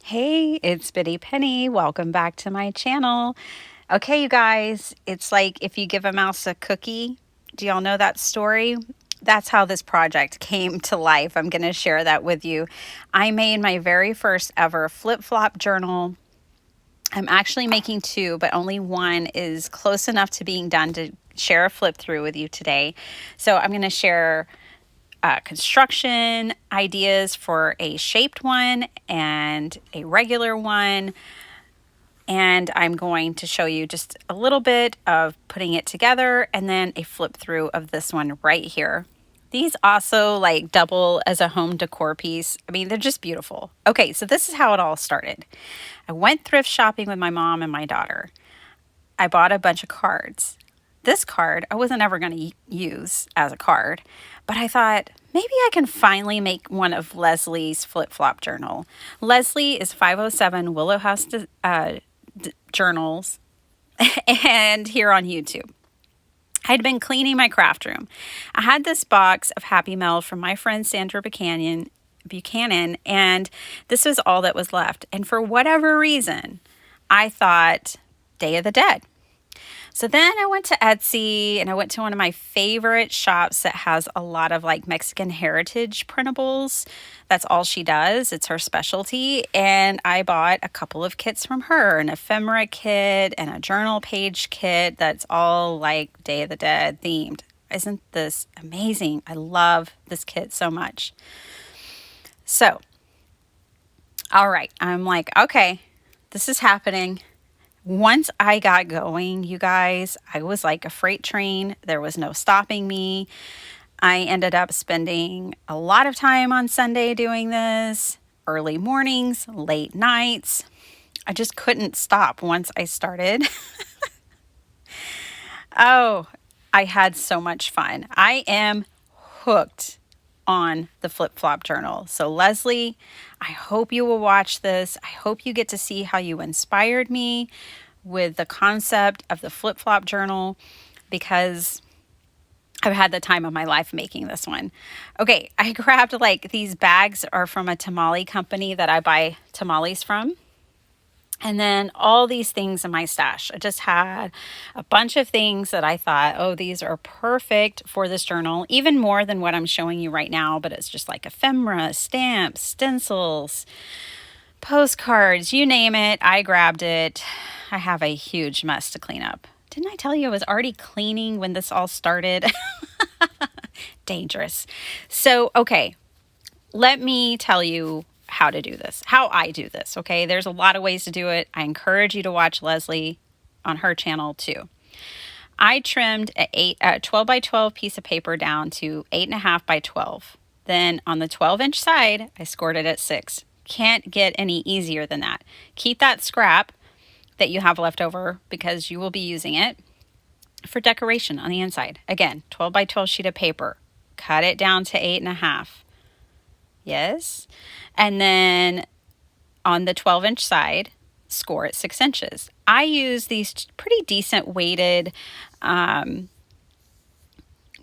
Hey, it's Bitty Penny. Welcome back to my channel. Okay, you guys, it's like if you give a mouse a cookie. Do y'all know that story? That's how this project came to life. I'm going to share that with you. I made my very first ever flip-flop journal. I'm actually making two, but only one is close enough to being done to share a flip through with you today. So I'm going to share construction ideas for a shaped one and a regular one. And I'm going to show you just a little bit of putting it together and then a flip through of this one right here. These also like double as a home decor piece. I mean, they're just beautiful. Okay, so this is how it all started. I went thrift shopping with my mom and my daughter. I bought a bunch of cards. This card I wasn't ever going to use as a card, but I thought maybe I can finally make one of Leslie's flip-flop journal. Leslie is 507 Willow House Journals and here on YouTube. I'd been cleaning my craft room. I had this box of Happy Mail from my friend Sandra Buchanan, and this was all that was left. And for whatever reason, I thought Day of the Dead. So then I went to Etsy and I went to one of my favorite shops that has a lot of like Mexican heritage printables. That's all she does. It's her specialty. And I bought a couple of kits from her, an ephemera kit and a journal page kit that's all like Day of the Dead themed. Isn't this amazing? I love this kit so much. So, all right, I'm like, okay, this is happening. Once I got going, you guys, I was like a freight train. There was no stopping me. I ended up spending a lot of time on Sunday doing this, early mornings, late nights. I just couldn't stop once I started. Oh, I had so much fun. I am hooked on the flip-flop journal. So Leslie, I hope you will watch this. I hope you get to see how you inspired me with the concept of the flip-flop journal, because I've had the time of my life making this one. Okay, I grabbed like these bags are from a tamale company that I buy tamales from. And then all these things in my stash. I just had a bunch of things that I thought, oh, these are perfect for this journal, even more than what I'm showing you right now. But it's just like ephemera, stamps, stencils, postcards, you name it. I grabbed it. I have a huge mess to clean up. Didn't I tell you I was already cleaning when this all started? Dangerous. So, okay, let me tell you how to do this, how I do this, okay? There's a lot of ways to do it. I encourage you to watch Leslie on her channel too. I trimmed a 12 by 12 piece of paper down to 8.5 by 12. Then on the 12-inch side, I scored it at 6. Can't get any easier than that. Keep that scrap that you have left over because you will be using it for decoration on the inside. Again, 12 by 12 sheet of paper. Cut it down to 8.5. Yes. And then on the 12-inch side, score at 6 inches. I use these pretty decent weighted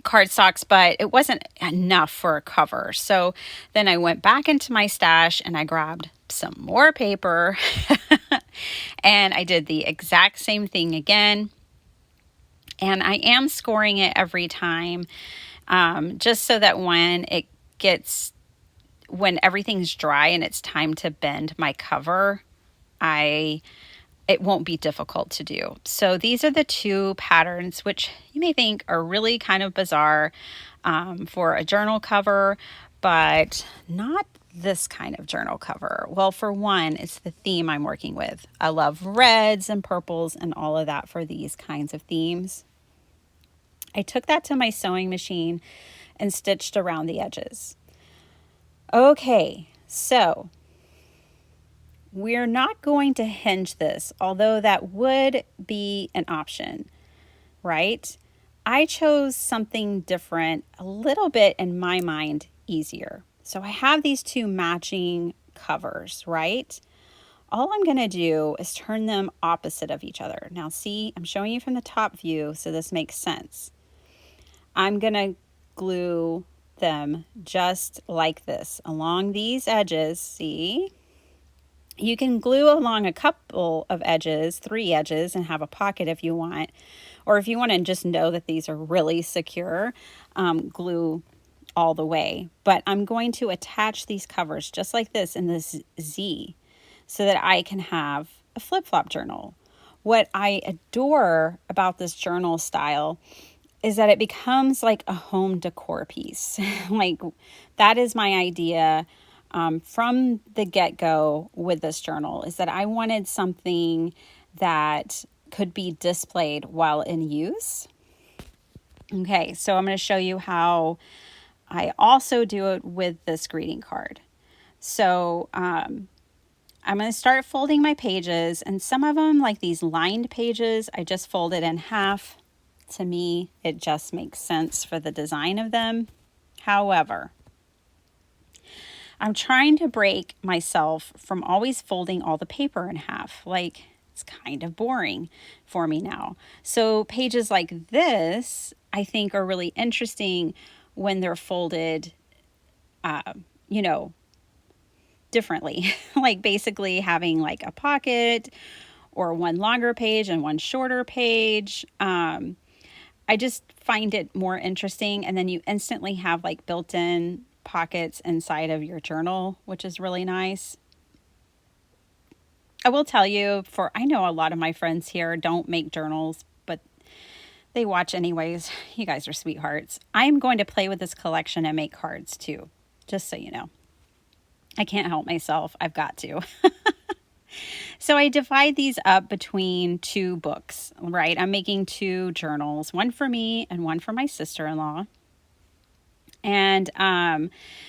cardstocks, but it wasn't enough for a cover. So then I went back into my stash and I grabbed some more paper and I did the exact same thing again. And I am scoring it every time, just so that when everything's dry and it's time to bend my cover, it won't be difficult to do. So these are the two patterns, which you may think are really kind of bizarre for a journal cover, but not this kind of journal cover. Well, for one, it's the theme I'm working with. I love reds and purples and all of that for these kinds of themes. I took that to my sewing machine and stitched around the edges. Okay, so we're not going to hinge this, although that would be an option, right? I chose something different, a little bit in my mind easier. So I have these two matching covers, right? All I'm going to do is turn them opposite of each other. Now see, I'm showing you from the top view, so this makes sense. I'm going to glue them just like this along these edges, see? You can glue along a couple of edges, 3 edges, and have a pocket if you want. Or if you want to just know that these are really secure, glue all the way. But I'm going to attach these covers just like this in this Z so that I can have a flip-flop journal. What I adore about this journal style is that it becomes like a home decor piece. Like, that is my idea from the get-go with this journal, is that I wanted something that could be displayed while in use. Okay, so I'm going to show you how I also do it with this greeting card. So I'm going to start folding my pages, and some of them, like these lined pages, I just fold it in half. To me, it just makes sense for the design of them. However, I'm trying to break myself from always folding all the paper in half. Like, it's kind of boring for me now. So pages like this, I think, are really interesting when they're folded, you know, differently. Like basically having like a pocket or one longer page and one shorter page. I just find it more interesting. And then you instantly have like built-in pockets inside of your journal, which is really nice. I will tell you, I know a lot of my friends here don't make journals, but they watch anyways. You guys are sweethearts. I'm going to play with this collection and make cards too, just so you know. I can't help myself. I've got to. So I divide these up between 2 books, right? I'm making 2 journals, one for me and one for my sister-in-law. And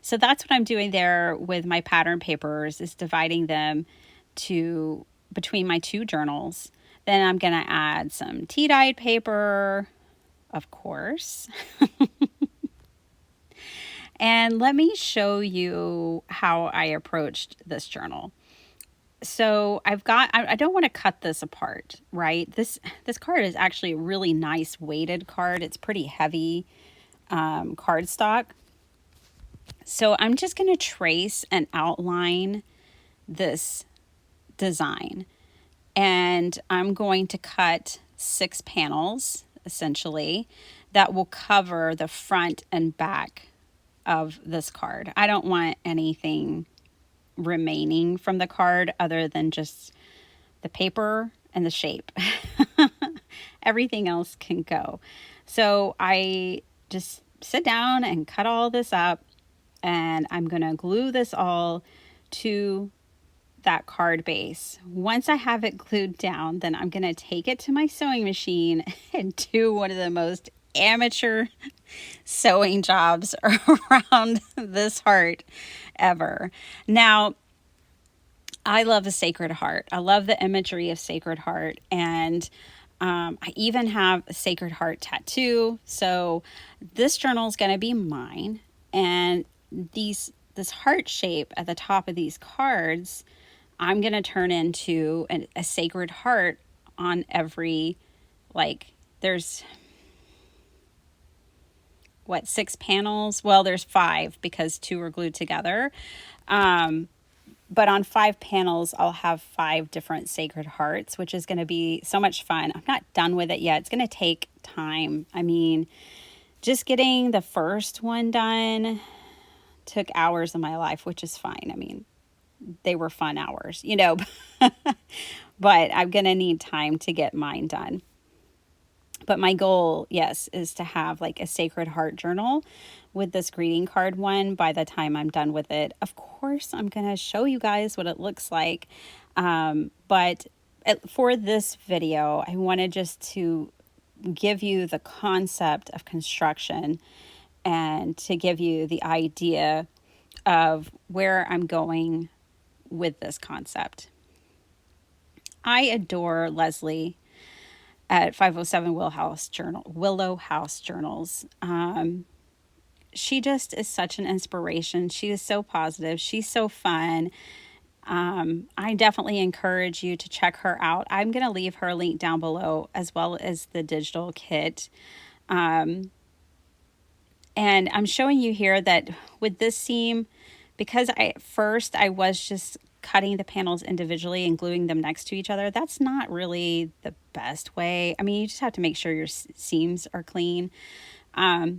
so that's what I'm doing there with my pattern papers, is dividing them between my 2 journals. Then I'm going to add some tea-dyed paper, of course. And let me show you how I approached this journal. So I don't want to cut this apart, right? This card is actually a really nice weighted card. It's pretty heavy cardstock. So I'm just going to trace and outline this design. And I'm going to cut 6 panels, essentially, that will cover the front and back of this card. I don't want anything remaining from the card other than just the paper and the shape. Everything else can go. So I just sit down and cut all this up, and I'm going to glue this all to that card base. Once I have it glued down, then I'm going to take it to my sewing machine and do one of the most amateur sewing jobs around this heart ever. Now, I love the Sacred Heart. I love the imagery of Sacred Heart, and I even have a Sacred Heart tattoo. So this journal is going to be mine, and this heart shape at the top of these cards, I'm going to turn into a Sacred Heart on every, like, there's, 6 panels? Well, there's 5 because 2 are glued together. But on 5 panels, I'll have 5 different Sacred Hearts, which is going to be so much fun. I'm not done with it yet. It's going to take time. I mean, just getting the first one done took hours of my life, which is fine. I mean, they were fun hours, you know, but I'm going to need time to get mine done. But my goal, yes, is to have like a Sacred Heart journal with this greeting card one by the time I'm done with it. Of course, I'm going to show you guys what it looks like. But for this video, I wanted just to give you the concept of construction and to give you the idea of where I'm going with this concept. I adore Leslie at 507 Willow House Journals. She just is such an inspiration. She is so positive. She's so fun. I definitely encourage you to check her out. I'm going to leave her link down below, as well as the digital kit. And I'm showing you here that with this seam, because at first I was just cutting the panels individually and gluing them next to each other, that's not really the best way. I mean, you just have to make sure your seams are clean. I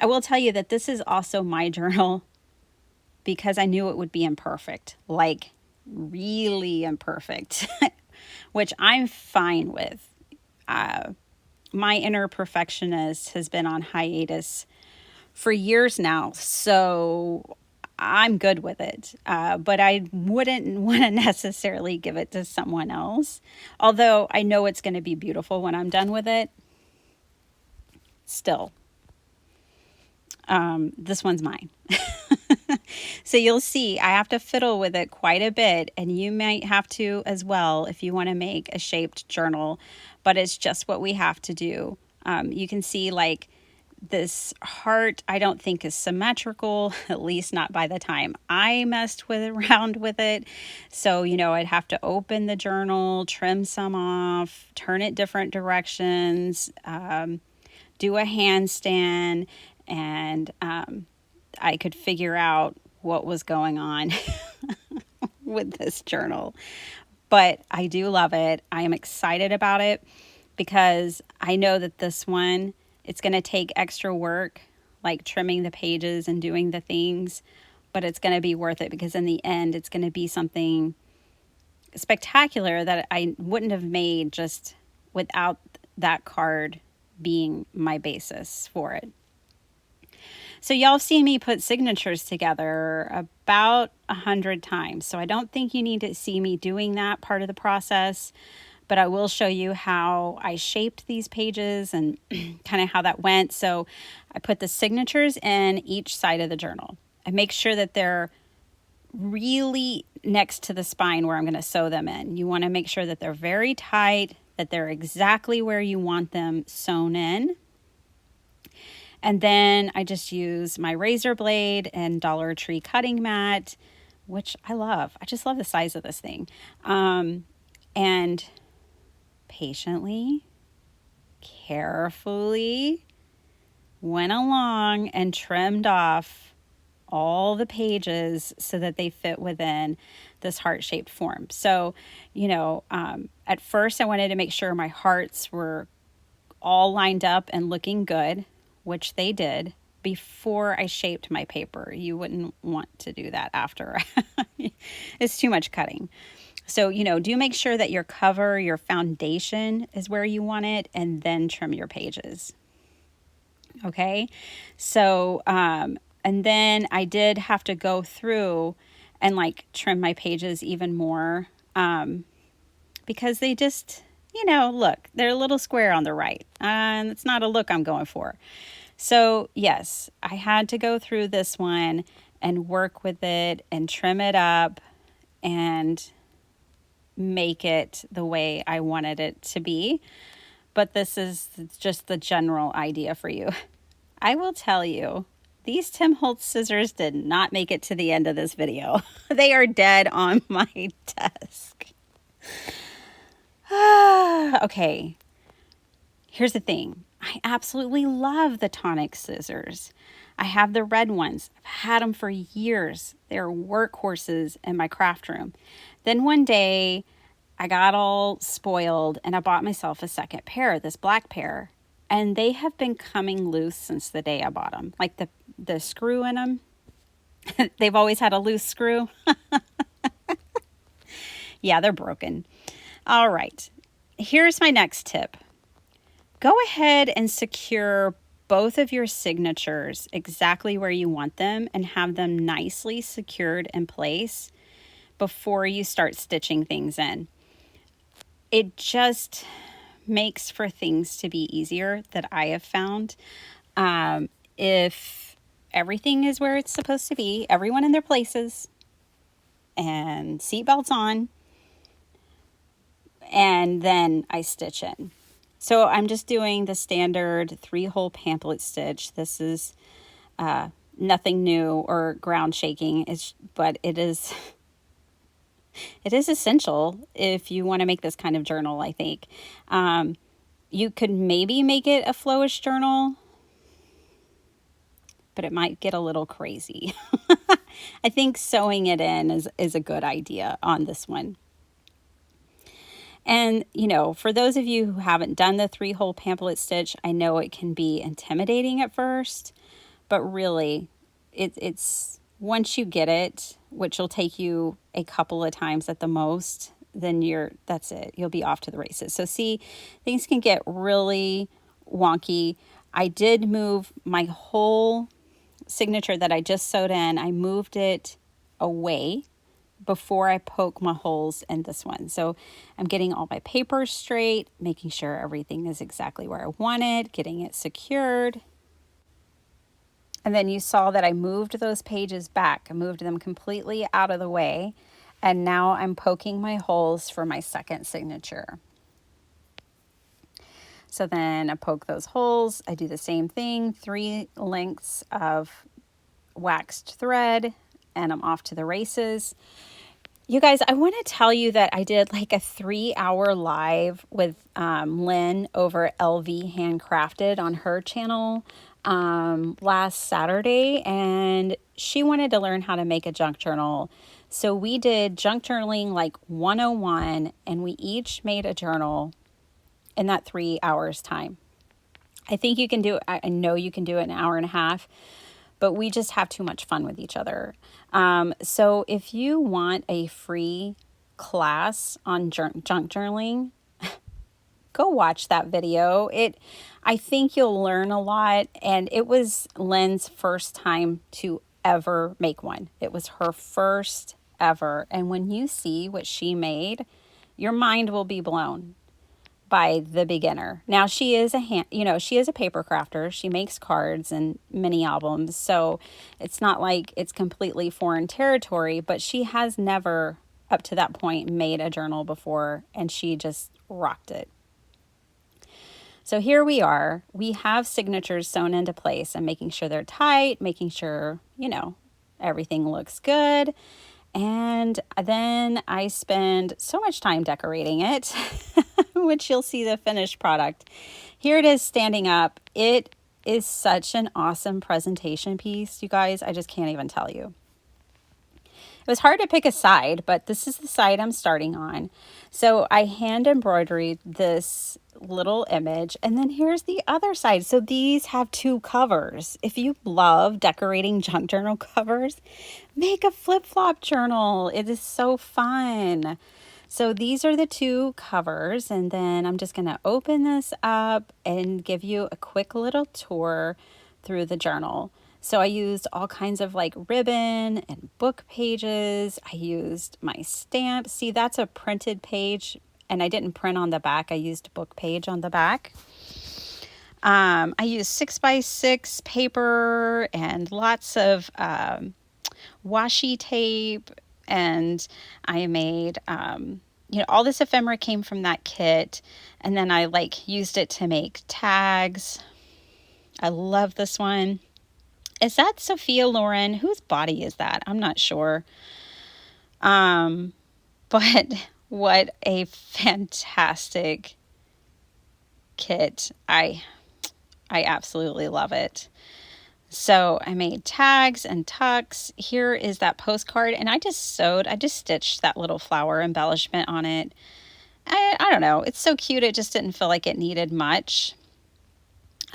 will tell you that this is also my journal because I knew it would be imperfect, like really imperfect, which I'm fine with. My inner perfectionist has been on hiatus for years now, so I'm good with it. But I wouldn't want to necessarily give it to someone else, although I know it's going to be beautiful when I'm done with it. Still, this one's mine. So you'll see I have to fiddle with it quite a bit, and you might have to as well if you want to make a shaped journal, but it's just what we have to do. You can see like this heart I don't think is symmetrical, at least not by the time I messed around with it. So, I'd have to open the journal, trim some off, turn it different directions, do a handstand, and I could figure out what was going on with this journal. But I do love it. I am excited about it because I know that this one, it's going to take extra work, like trimming the pages and doing the things, but it's going to be worth it because in the end, it's going to be something spectacular that I wouldn't have made just without that card being my basis for it. So y'all have seen me put signatures together about 100 times. So I don't think you need to see me doing that part of the process, but I will show you how I shaped these pages and kind of how that went. So I put the signatures in each side of the journal. I make sure that they're really next to the spine where I'm going to sew them in. You want to make sure that they're very tight, that they're exactly where you want them sewn in. And then I just use my razor blade and Dollar Tree cutting mat, which I love. I just love the size of this thing. And patiently, carefully went along and trimmed off all the pages so that they fit within this heart-shaped form. So, at first I wanted to make sure my hearts were all lined up and looking good, which they did, before I shaped my paper. You wouldn't want to do that after. It's too much cutting. So, do make sure that your cover, your foundation is where you want it, and then trim your pages. Okay? So, and then I did have to go through and trim my pages even more, because they just, look, they're a little square on the right, and it's not a look I'm going for. So yes, I had to go through this one and work with it and trim it up and make it the way I wanted it to be. But this is just the general idea for you. I will tell you, these Tim Holtz scissors did not make it to the end of this video. They are dead on my desk. Okay, here's the thing. I absolutely love the tonic scissors. I have the red ones. I've had them for years. They're workhorses in my craft room. Then one day I got all spoiled and I bought myself a second pair, this black pair. And they have been coming loose since the day I bought them. Like the screw in them. They've always had a loose screw. Yeah, they're broken. All right. Here's my next tip. Go ahead and secure both of your signatures exactly where you want them and have them nicely secured in place before you start stitching things in. It just makes for things to be easier that I have found. If everything is where it's supposed to be, everyone in their places, and seatbelts on, and then I stitch in. So I'm just doing the standard 3-hole pamphlet stitch. This is nothing new or ground shaking, but it is essential if you want to make this kind of journal, I think. You could maybe make it a flowish journal, but it might get a little crazy. I think sewing it in is a good idea on this one. And, you know, for those of you who haven't done the 3-hole pamphlet stitch, I know it can be intimidating at first, but really it's once you get it, which will take you a couple of times at the most, then that's it. You'll be off to the races. So see, things can get really wonky. I did move my whole signature that I just sewed in. I moved it away before I poke my holes in this one. So I'm getting all my papers straight, making sure everything is exactly where I want it, getting it secured. And then you saw that I moved those pages back. I moved them completely out of the way. And now I'm poking my holes for my second signature. So then I poke those holes. I do the same thing, 3 lengths of waxed thread, and I'm off to the races. You guys, I want to tell you that I did like a 3-hour live with Lynn over LV Handcrafted on her channel last Saturday, and she wanted to learn how to make a junk journal. So we did junk journaling like 101, and we each made a journal in that 3 hours time. I think you can do it. I know you can do it in an hour and a half, but we just have too much fun with each other. So if you want a free class on junk journaling, go watch that video. I think you'll learn a lot. And it was Lynn's first time to ever make one. It was her first ever. And when you see what she made, your mind will be blown by the beginner. Now she is she is a paper crafter. She makes cards and mini albums. So it's not like it's completely foreign territory, but she has never up to that point made a journal before, and she just rocked it. So here we are. We have signatures sewn into place. I'm making sure they're tight, making sure, everything looks good. And then I spend so much time decorating it, which you'll see the finished product. Here it is standing up. It is such an awesome presentation piece, you guys. I just can't even tell you. It was hard to pick a side, but this is the side I'm starting on. So I hand embroidered this little image, and then here's the other side. So these have 2 covers. If you love decorating junk journal covers, make a flip-flop journal. It is so fun. So these are the 2 covers, and then I'm just going to open this up and give you a quick little tour through the journal. So I used all kinds of like ribbon and book pages. I used my stamp. See, that's a printed page, and I didn't print on the back. I used book page on the back. I used 6x6 paper and lots of washi tape, and I made all this ephemera came from that kit, and then I used it to make tags. I love this one. Is that Sophia Loren? Whose body is that? I'm not sure. But what a fantastic kit. I absolutely love it. So I made tags and tucks. Here is that postcard, and I just stitched that little flower embellishment on it. I don't know. It's so cute. It just didn't feel like it needed much.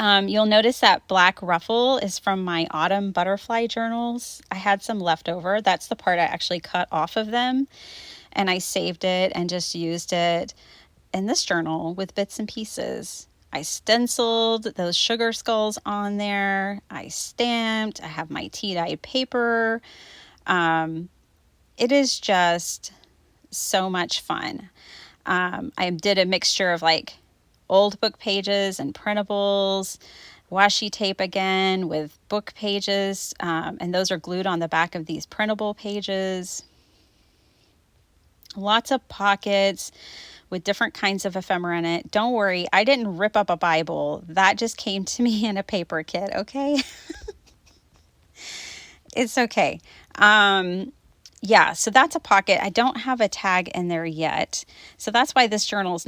You'll notice that black ruffle is from my autumn butterfly journals. I had some left over. That's the part I actually cut off of them, and I saved it and just used it in this journal with bits and pieces. I stenciled those sugar skulls on there. I stamped. I have my tea-dyed paper. It is just so much fun. I did a mixture of old book pages and printables, washi tape again with book pages, and those are glued on the back of these printable pages. Lots of pockets with different kinds of ephemera in it. Don't worry, I didn't rip up a Bible. That just came to me in a paper kit, okay? It's okay. Yeah, so that's a pocket. I don't have a tag in there yet. So that's why this journal's,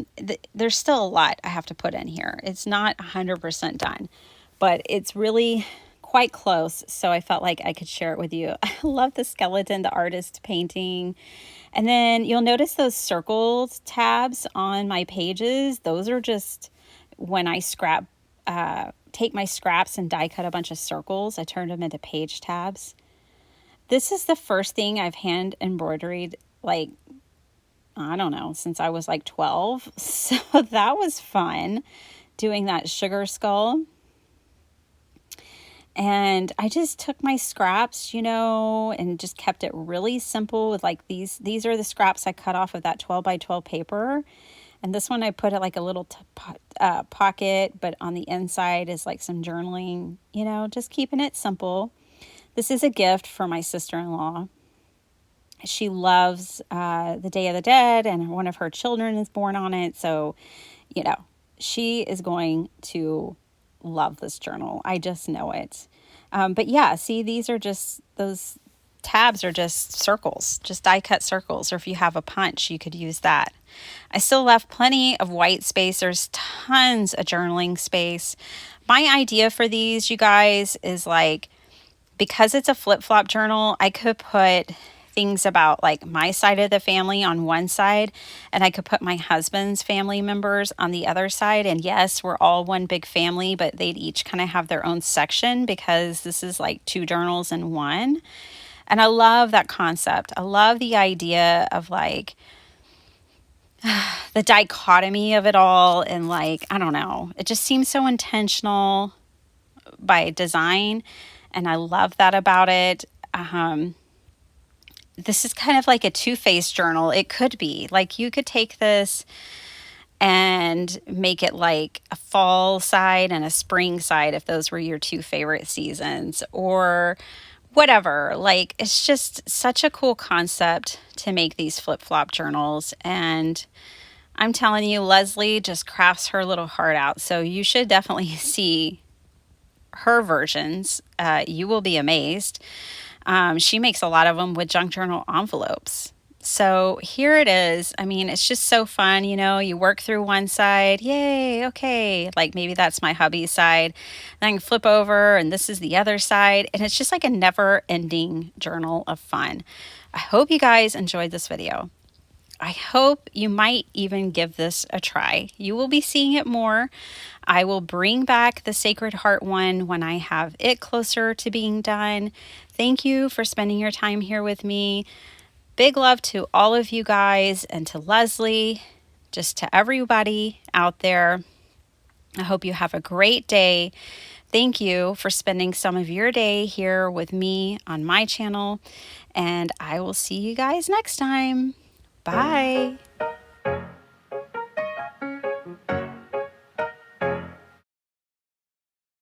there's still a lot I have to put in here. It's not 100% done, but it's really quite close, so I felt like I could share it with you. I love the skeleton, the artist painting. And then you'll notice those circles tabs on my pages. Those are just when I take my scraps and die cut a bunch of circles. I turned them into page tabs. This is the first thing I've hand embroidered, like, I don't know, since I was like 12. So that was fun, doing that sugar skull. And I just took my scraps, you know, and just kept it really simple with like these are the scraps I cut off of that 12 by 12 paper. And this one I put it like a little pocket, but on the inside is like some journaling, you know, just keeping it simple. This is a gift for my sister-in-law. She loves the Day of the Dead, and one of her children is born on it. So, you know, she is going to love this journal. I just know it. But yeah, see, these are just, those tabs are just circles, just die cut circles. Or if you have a punch, you could use that. I still left plenty of white space. There's tons of journaling space. My idea for these, you guys, is like, because it's a flip-flop journal, I could put things about like my side of the family on one side, and I could put my husband's family members on the other side. And yes, we're all one big family, but they'd each kind of have their own section, because this is like 2 journals in one. And I love that concept. I love the idea of like the dichotomy of it all. And like, I don't know, it just seems so intentional by design. And I love that about it. This is kind of like a two-faced journal. It could be like, you could take this and make it like a fall side and a spring side if those were your 2 favorite seasons, or whatever. Like, it's just such a cool concept to make these flip-flop journals. And I'm telling you, Leslie just crafts her little heart out. So you should definitely see her versions. You will be amazed. She makes a lot of them with junk journal envelopes. So here it is. I mean, it's just so fun. You know, you work through one side. Yay. Okay. Like maybe that's my hubby's side. Then I can flip over and this is the other side. And it's just like a never ending journal of fun. I hope you guys enjoyed this video. I hope you might even give this a try. You will be seeing it more. I will bring back the Sacred Heart one when I have it closer to being done. Thank you for spending your time here with me. Big love to all of you guys, and to Leslie, just to everybody out there. I hope you have a great day. Thank you for spending some of your day here with me on my channel, and I will see you guys next time. Bye.